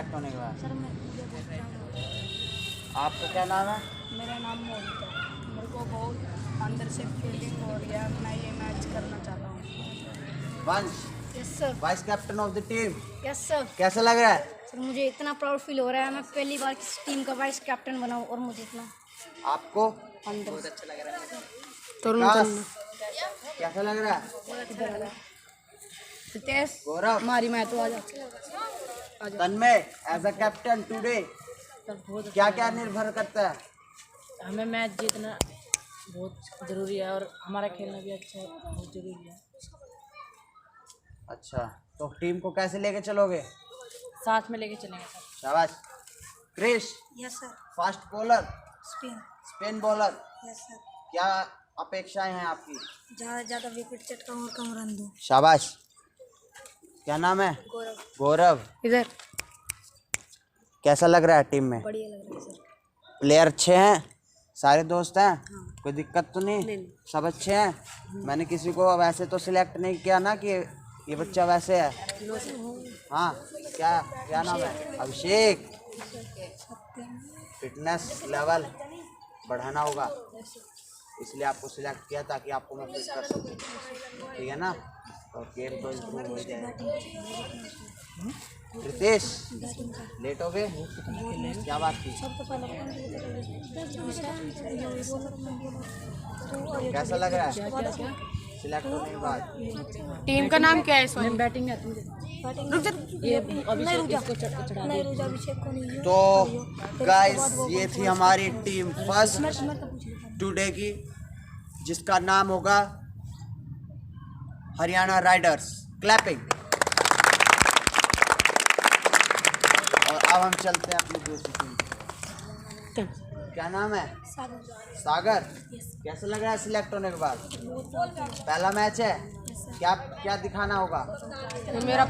Select होने के बाद? सर मुझे बहुत प्राउड हो रहा है। आपका क्या नाम है? मेरा नाम मोहित है। मेरे को बहुत अंदर से फीलिंग हो रही है, मैं ये मैच करना चाहता हूँ। वंश, yes sir. Vice captain of the team, yes sir. कैसा लग रहा है? सर मुझे इतना प्राउड फील हो रहा है, मैं पहली बार किसी टीम का वाइस कैप्टन बना हूँ और मुझे इतना आपको अंदर बहुत अच्छा लग रहा है। विकास, कैसा लग रहा है? रितेश, गौरव, हमारी मैच तो आ जा। तन्मय, एज अ कैप्टन टुडे क्या क्या निर्भर करता है? हमें मैच जीतना बहुत ज़रूरी है और हमारा खेलना भी अच्छा बहुत ज़रूरी है। अच्छा, तो टीम को कैसे लेके चलोगे? साथ में लेके चलेंगे सर। शाबाश। Krish, yes sir. Fast bowler, spin. Spin bowler, yes sir. क्या अपेक्षाएं हैं आपकी? ज़्यादा से ज़्यादा विकेट चटकाऊं और कम रन दूं। शाबाश। क्या नाम है? गौरव। गौरव, इधर कैसा लग रहा है टीम में? बढ़िया लग रहा है सर। प्लेयर अच्छे हैं? सारे दोस्त हैं? कोई दिक्कत तो नहीं? नहीं। सब अच्छे हैं? मैंने किसी को वैसे तो सिलेक्ट नहीं किया ना कि ये बच्चा वैसे है। हाँ, क्या क्या नाम है? अभिषेक। फिटनेस लेवल बढ़ाना होगा, इसलिए आपको सिलेक्ट किया ताकि आपको मैं फिट कर सकूँ, ठीक है ना? और गेम तो इम्प्रूव हो जाएगा। रितेश, लेट हो गए? क्या बात थी? कैसा लग रहा है सिलेक्ट होने के बाद? टीम का नाम क्या है इस वाली? बैटिंग है तुम। ये अभिषेक इसको चढ़ा नहीं रुजा, अभिषेक को नहीं। तो गाइस, ये थी हमारी टीम फर्स्ट टुडे की, जिसका नाम होगा हरियाणा राइडर्स। क्लैपिंग। और अब हम चलते हैं अपनी दूसरी टीम। क्या नाम है? सागर। कैसा लग रहा है सिलेक्ट होने के बाद? पहला मैच है, क्या क्या दिखाना होगा? मेरा